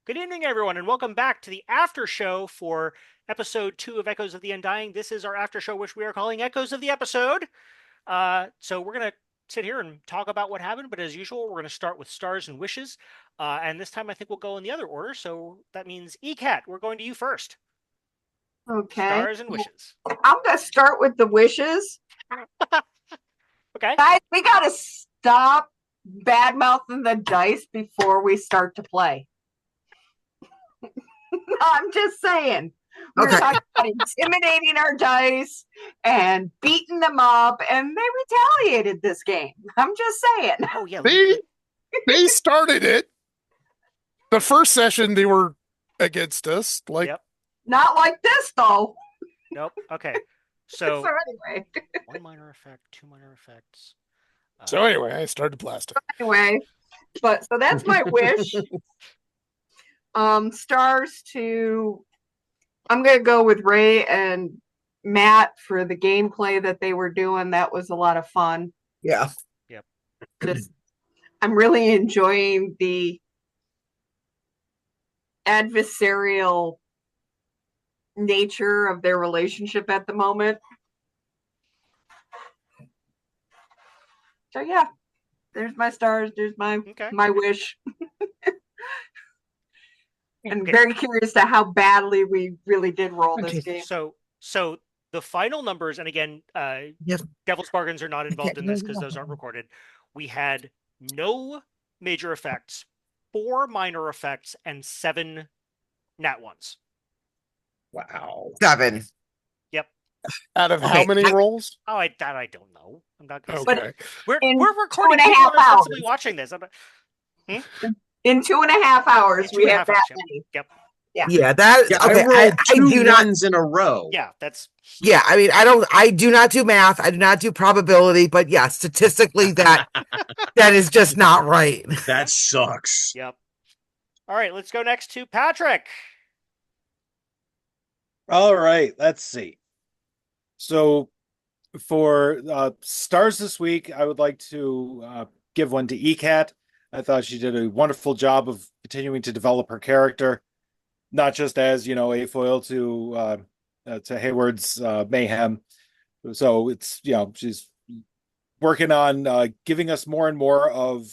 Good evening, everyone, and welcome back to the after show for episode 2 of Echoes of the Undying. This is our after show, which we are calling Echoes of the Episode. So we're going to sit here and talk about what happened, but as usual, we're going to start with stars and wishes. And this time I think we'll go in the other order, so that means ECAT, we're going to you first. Okay. Stars and wishes. I'm going to start with the wishes. Okay. Guys, we got to stop bad mouthing the dice before we start to play. I'm just saying. We're talking about intimidating our dice and beating them up, and they retaliated this game. I'm just saying. Oh, yeah. They started it. The first session, they were against us. Yep. Not like this, though. Nope. Okay. So anyway. 1 minor effect, 2 minor effects. So anyway, I started blasting. Anyway, so that's my wish. Stars to, I'm going to go with Ray and Matt for the gameplay that they were doing. That was a lot of fun. Yeah. Yep. I'm really enjoying the adversarial nature of their relationship at the moment. So yeah, there's my stars. There's my wish. I'm very curious to how badly we really did roll this game. So the final numbers, and again, Devil's Bargains are not involved in this because those aren't recorded. We had no major effects, 4 minor effects, and 7 nat ones. Wow. 7. Yep. Out of how many rolls? Oh, I don't know. I'm not going to say. We're recording 2.5 hours. Watching this. In 2.5 hours, we have that many. Yep. Yeah, that. Yeah, okay, I do ones in a row. Yeah, that's. Yeah, I mean, I do not do math. I do not do probability, but yeah, statistically, that is just not right. That sucks. Yep. All right, let's go next to Patrick. All right, let's see. So, for stars this week, I would like to give one to ECAT. I thought she did a wonderful job of continuing to develop her character, not just as, a foil to Hayward's mayhem. So it's, she's working on giving us more and more of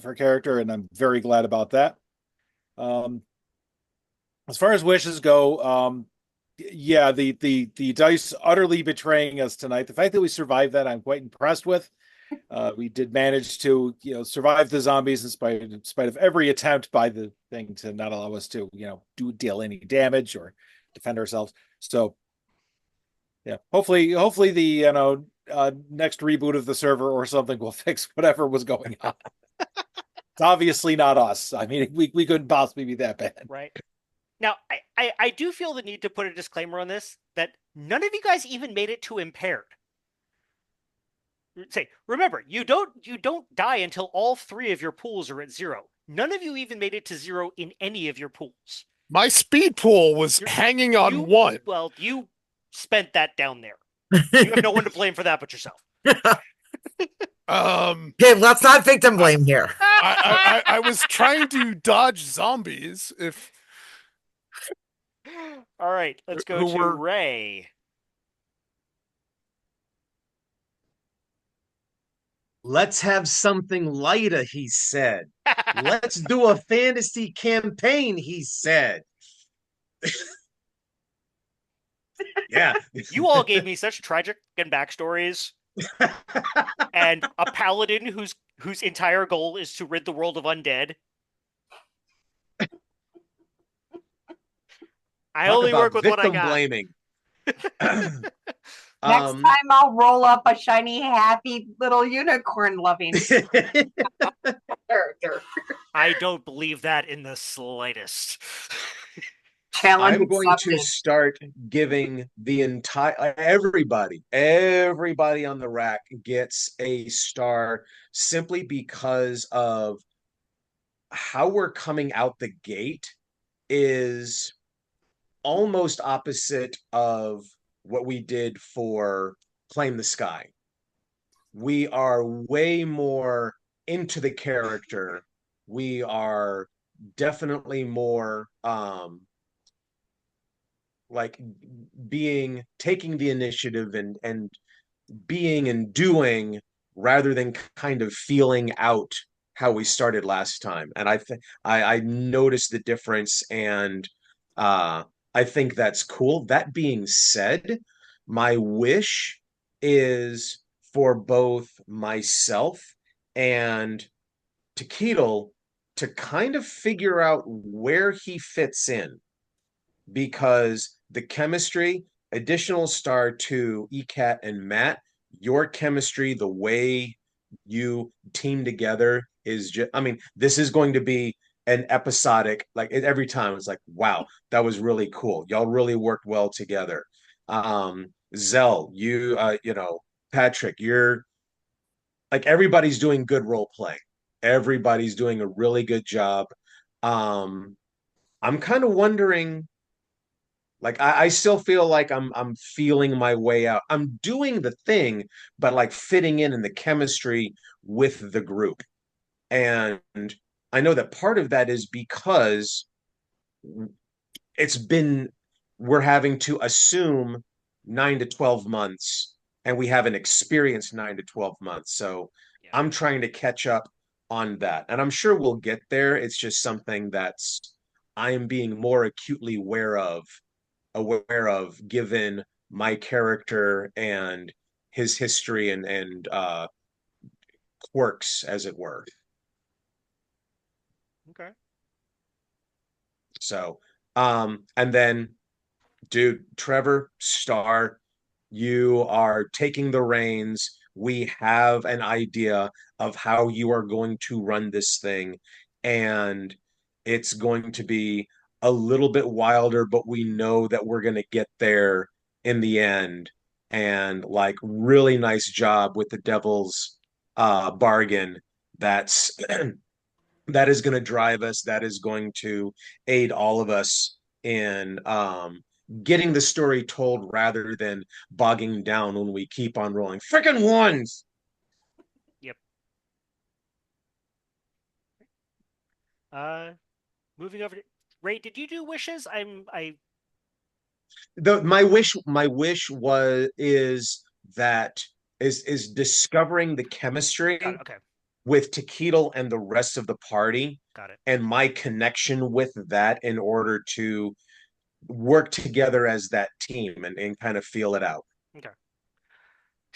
her character, and I'm very glad about that. As far as wishes go, the dice utterly betraying us tonight. The fact that we survived that, I'm quite impressed with. We did manage to, survive the zombies in spite of every attempt by the thing to not allow us to, deal any damage or defend ourselves. So, yeah, hopefully the next reboot of the server or something will fix whatever was going on. It's obviously not us. I mean, we couldn't possibly be that bad, right? Now, I do feel the need to put a disclaimer on this that none of you guys even made it to impaired. Say, remember, you don't die until all 3 of your pools are at 0. None of you even made it to 0 in any of your pools. My speed pool was hanging on 1. Well, you spent that down there. You have no one to blame for that but yourself. Okay, let's not victim blame here. I was trying to dodge zombies. All right, let's go to Ray. Let's have something lighter, he said. Let's do a fantasy campaign, he said. Yeah. You all gave me such tragic and backstories. And a paladin whose entire goal is to rid the world of undead. I only work with what I got. Blaming. Next time I'll roll up a shiny, happy little unicorn loving character. I don't believe that in the slightest. I'm going to start giving the entire everybody on the rack gets a star simply because of how we're coming out the gate is almost opposite of what we did for Claim the Sky. We are way more into the character. We are definitely more like taking the initiative and being and doing rather than kind of feeling out how we started last time. And I noticed the difference, and I think that's cool. That being said, my wish is for both myself and Takeedle to kind of figure out where he fits in, because the chemistry, additional star to ECAT and Matt, your chemistry, the way you team together is just, I mean, this is going to be an episodic, like every time it's like, wow, that was really cool. Y'all really worked well together. Zell, Patrick, you're like, everybody's doing good role playing. Everybody's doing a really good job. Um, I'm kind of wondering, like I still feel like I'm feeling my way out. I'm doing the thing, but like fitting in the chemistry with the group. And I know that part of that is because it's been we're having to assume 9 to 12 months, and we haven't experienced 9 to 12 months. So Yeah. I'm trying to catch up on that. And I'm sure we'll get there. It's just something that's I am being more acutely aware of given my character and his history and quirks, as it were. Okay. So and then, dude, Trevor Star, you are taking the reins. We have an idea of how you are going to run this thing, and it's going to be a little bit wilder, but we know that we're going to get there in the end. And like, really nice job with the Devil's bargain. That's that is going to drive us. That is going to aid all of us in getting the story told rather than bogging down when we keep on rolling freaking ones. Yep. Moving over to Ray, did you do wishes? I My wish was is that is discovering the got it. chemistry Okay. with Takeedle and the rest of the party, Got it. and my connection with that in order to work together as that team and kind of feel it out. Okay.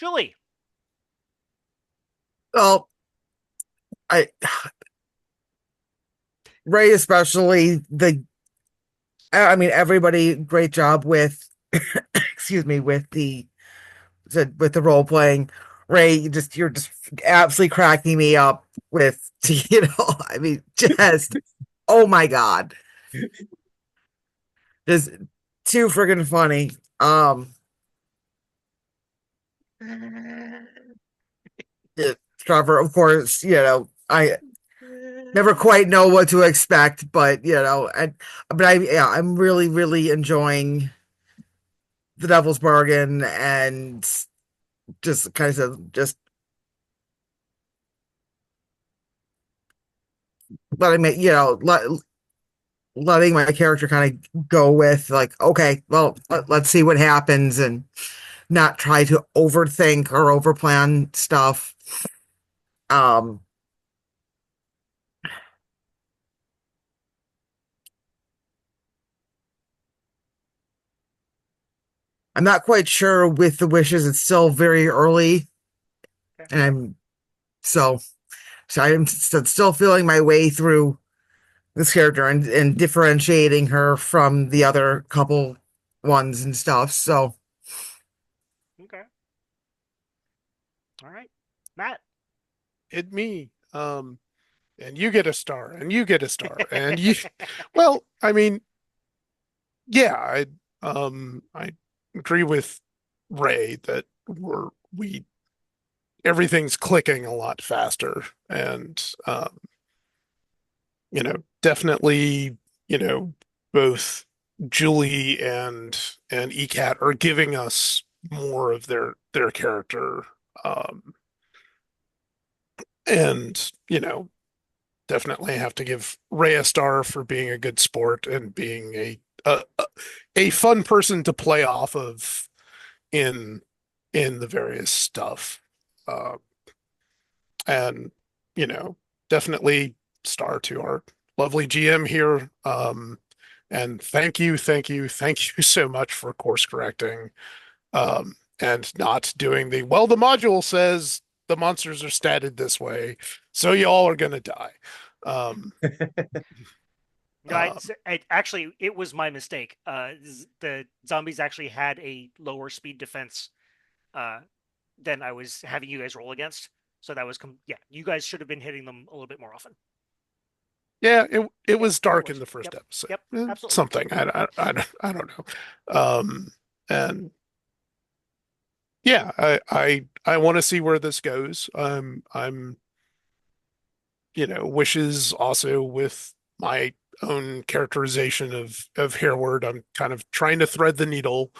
Julie. Well, I Ray especially I mean everybody great job with excuse me with the role playing. Ray, you're just absolutely cracking me up with I mean just oh my god. Just too friggin' funny. Trevor, of course, I never quite know what to expect, but I'm really, really enjoying the Devil's Bargain and just kind of just letting me, letting my character kind of go with like, okay, well, let's see what happens and not try to overthink or overplan stuff. Um, I'm not quite sure with the wishes. It's still very early, Okay. and so I'm still feeling my way through this character and differentiating her from the other couple ones and stuff. So Okay. All right. Matt. It me. And you get a star, and you get a star, and you. Well, I mean, yeah, I agree with Ray that we everything's clicking a lot faster, and definitely, both Julie and ECAT are giving us more of their character, and definitely have to give Ray a star for being a good sport and being a fun person to play off of in the various stuff. Uh, and definitely star to our lovely GM here. And thank you, thank you, thank you so much for course correcting and not doing the module says the monsters are statted this way, so y'all are gonna die. Um, No, uh, actually it was my mistake. The zombies actually had a lower speed defense uh, than I was having you guys roll against. So that was yeah. You guys should have been hitting them a little bit more often. yeah, it Yep, was it dark in was. the first Yep, episode. yep, absolutely. Something I don't know. And yeah, I want to see where this goes. I'm wishes also with my own characterization of Hereward. I'm kind of trying to thread the needle.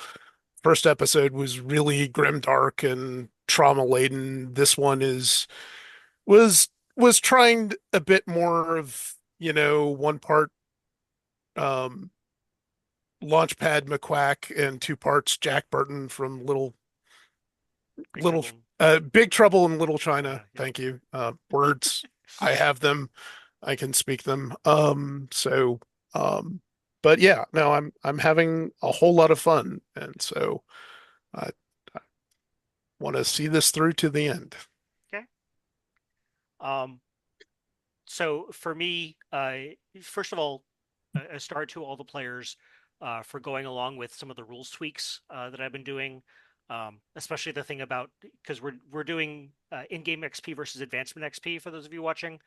First episode was really grim dark and trauma laden. This one was trying a bit more of, one part um Launchpad McQuack and two parts Jack Burton from Big Little Trouble. Big Trouble in Little China. Yeah. Thank you. Words, I have them. I can speak them. Um, but yeah, no, I'm having a whole lot of fun, and so I want to see this through to the end. Okay. Um, so for me, first of all, a star to all the players for going along with some of the rules tweaks that I've been doing, especially the thing about because we're doing in-game XP versus advancement XP for those of you watching,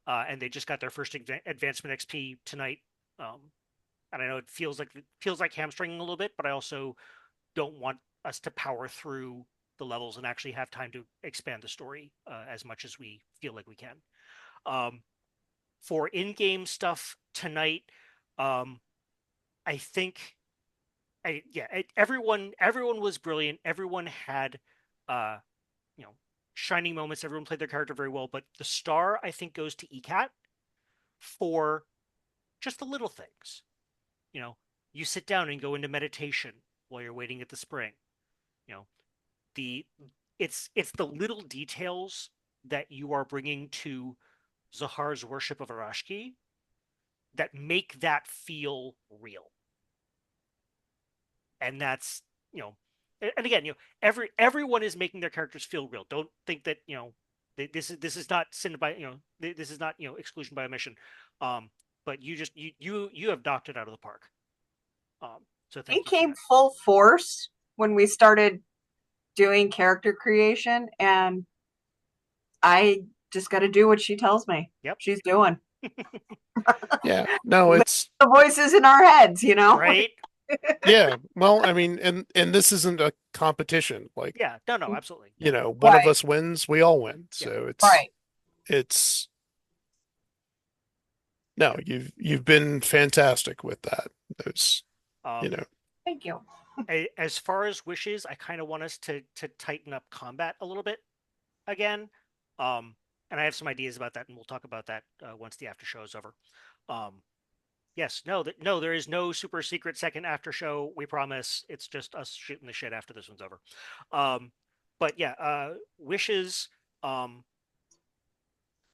and they just got their first advancement XP tonight. And I know it feels like hamstringing a little bit, but I also don't want us to power through the levels and actually have time to expand the story as much as we feel like we can. Um, for in-game stuff tonight, um, I think, everyone was brilliant. Everyone had, uh, you know, shining moments. Everyone played their character very well. But the star, I think, goes to ECAT for just the little things. You know, you sit down and go into meditation while you're waiting at the spring. You know, the it's the little details that you are bringing to Zahar's worship of Arashki that make that feel real. And that's, you know, and again, everyone is making their characters feel real. Don't think that, this is not sin by, this is not, exclusion by omission. But you have knocked it out of the park. So thank It you for came that. full force when we started doing character creation, and I just got to do what she tells me. Yep. She's doing. Yeah, no, it's The voices in our heads, Right? yeah. Well, I mean, and this isn't a competition. Like, Yeah. No, no, absolutely. Yeah. one of Right, us wins, we all win. Yeah. So right. it's no, you've been fantastic with that. Those, you Um, know, Thank you. as far as wishes, I kind of want us to tighten up combat a little bit again. Um, and I have some ideas about that, and we'll talk about that once the after show is over. Um, yes, no, there is no super secret second after show. We promise. It's just us shooting the shit after this one's over. Um, but yeah, wishes. Um,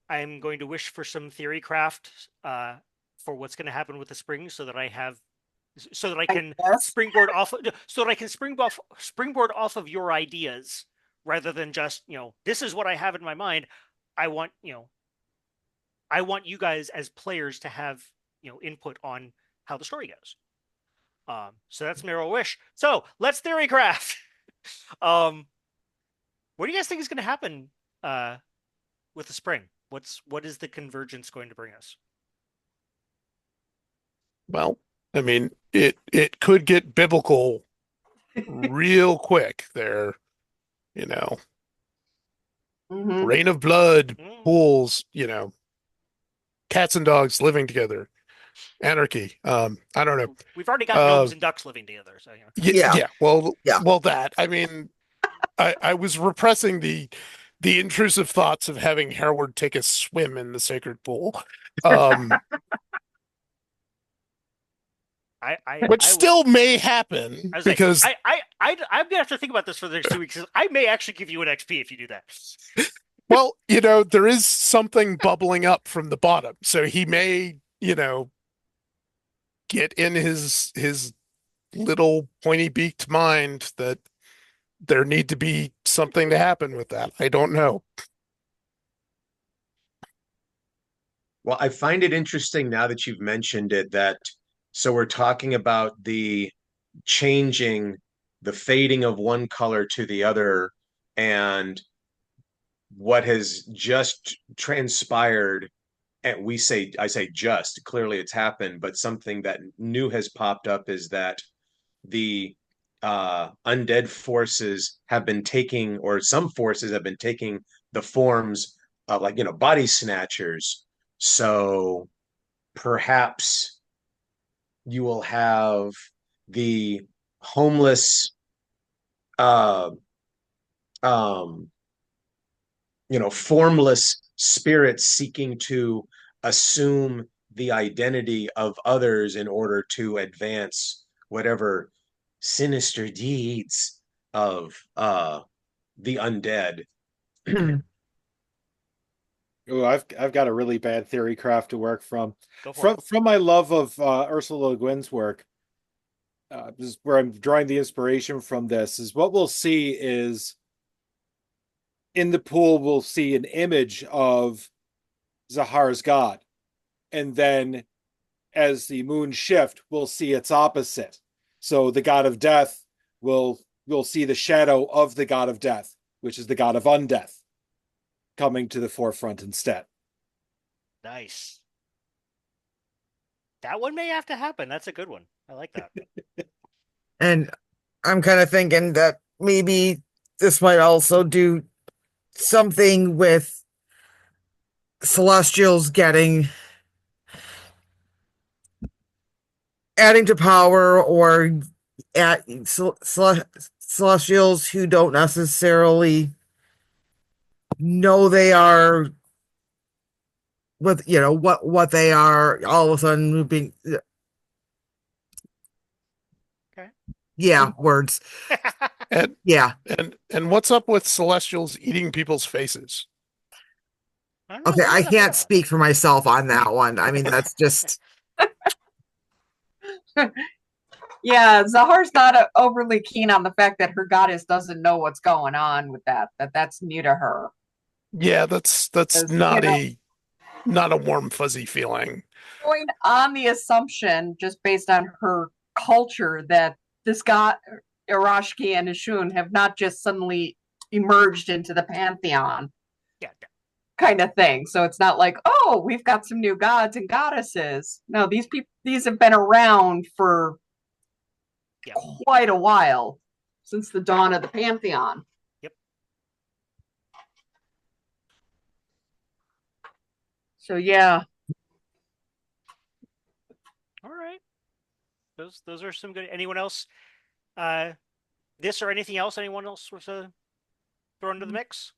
I'm going to wish for some theory craft for what's going to happen with the spring, so that I I can guess. springboard off of your ideas rather than just, this is what I have in my mind. I want, I want you guys as players to have, input on how the story goes. So that's my real wish. So let's theory craft. um, what do you guys think is going to happen with the spring? What is the convergence going to bring us? well, I mean, it could get biblical real quick there, you know. Hmm. Rain of blood, Mm, pools, cats and dogs living together, anarchy. I don't know. we've already got Uh, gnomes and ducks living together, so yeah, Yeah. yeah. Well, Yeah. that. I mean, I was repressing the intrusive thoughts of having Hereward take a swim in the sacred pool. Um, which still may happen because I'm gonna have to think about this for the next 2 weeks. I may actually give you an XP if you do that. well, there is something bubbling up from the bottom, so he may, get in his little pointy beaked mind that there need to be something to happen with that. I don't know. Well, I find it interesting now that you've mentioned it that so we're talking about the changing, the fading of one color to the other, and what has just transpired. And I say just, clearly it's happened, but something that new has popped up is that the undead forces have been taking, or some forces have been taking the forms of, like, body snatchers. So perhaps you will have the homeless, uh, um, formless spirits seeking to assume the identity of others in order to advance whatever sinister deeds of the undead. Oh, I've got a really bad theory craft to work from. Go for it. From my love of Ursula Le Guin's work. This is where I'm drawing the inspiration from. This is what we'll see is in the pool. We'll see an image of Zahar's god, and then as the moon shift, we'll see its opposite. So the god of death we'll see the shadow of the god of death, which is the god of undeath, coming to the forefront instead. Nice. That one may have to happen. That's a good one. I like that. And I'm kind of thinking that maybe this might also do something with Celestials adding to power, or Celestials who don't necessarily know they are what they are, all of a sudden being Okay. Yeah, words. And Yeah. And what's up with Celestials eating people's faces? Okay, I can't speak for myself on that one. I mean, that's just Yeah, Zahar's not overly keen on the fact that her goddess doesn't know what's going on with that's new to her. Yeah, that's not a warm fuzzy feeling. Going on the assumption, just based on her culture, that this god Irashki and Ishun have not just suddenly emerged into the pantheon. Yeah. Kind of thing. So it's not like, oh, we've got some new gods and goddesses. No, these have been around for quite a while, since the dawn of the pantheon. Yep. So yeah. All right. Those are some good. Anyone else? This or anything else? Anyone else was thrown into the mix?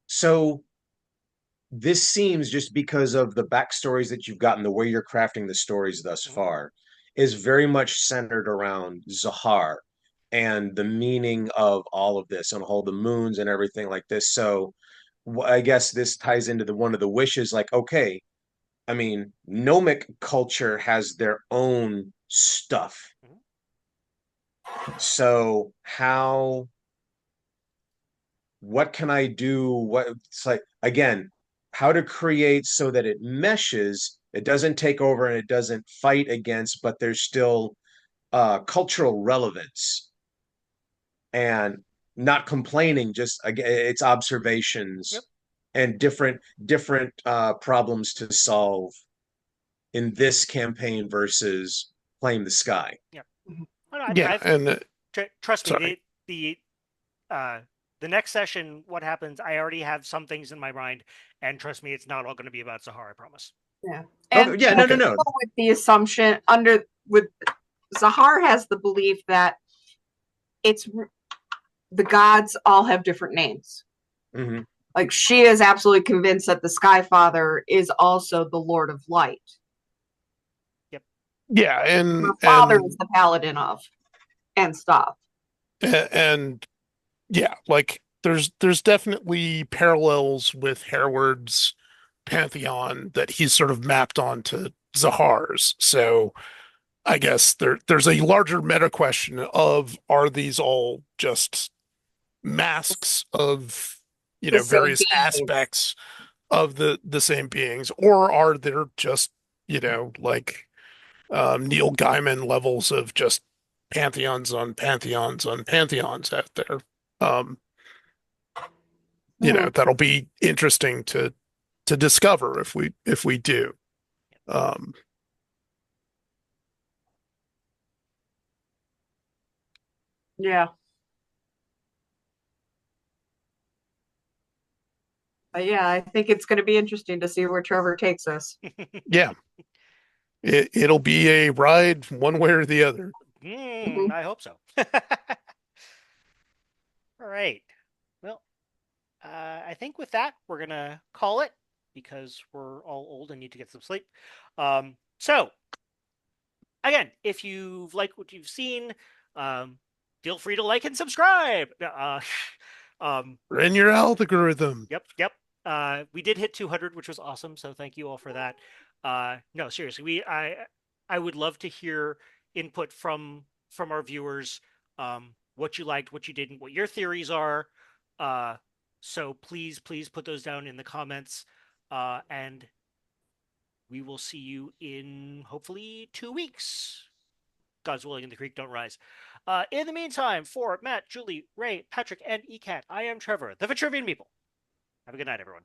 So this seems, just because of the backstories that you've gotten, the way you're crafting the stories thus far, is very much centered around Zahar and the meaning of all of this and all the moons and everything like this. So I guess this ties into one of the wishes, like, okay, I mean, gnomic culture has their own stuff. So what can I do? It's like, again, how to create so that it meshes, it doesn't take over and it doesn't fight against, but there's still cultural relevance, and not complaining, just again, it's observations. Yep. And different problems to solve in this campaign versus Claim the Sky. Yeah. Trust me, the next session, what happens, I already have some things in my mind, and trust me, it's not all going to be about Zahar, I promise. Yeah. And yeah, no. With the assumption Zahar has the belief that it's the gods all have different names. Mhm. Like she is absolutely convinced that the Sky Father is also the Lord of Light. Yeah, Her father is the paladin of and stuff. and yeah, like there's definitely parallels with Hereward's pantheon that he's sort of mapped onto Zahar's. So I guess there's a larger meta question of, are these all just masks of, The same various beings. aspects of the same beings, or are there just, like Neil Gaiman levels of just pantheons on pantheons on pantheons out there? Um, that'll be interesting to discover if we do. Um, Yeah. Yeah, I think it's going to be interesting to see where Trevor takes us. yeah, it'll be a ride one way or the other. I hope so. All right. Well, I think with that, we're going to call it because we're all old and need to get some sleep. So, again, if you've liked what you've seen, feel free to like and subscribe. In your algorithm. Yep. We did hit 200, which was awesome. So thank you all for that. No, seriously, I would love to hear input from our viewers. What you liked, what you didn't, what your theories are. So please put those down in the comments. And we will see you in hopefully 2 weeks. God's willing, and the creek don't rise. In the meantime, for Matt, Julie, Ray, Patrick, and ECAT, I am Trevor, the Vitruvian People. Have a good night, everyone.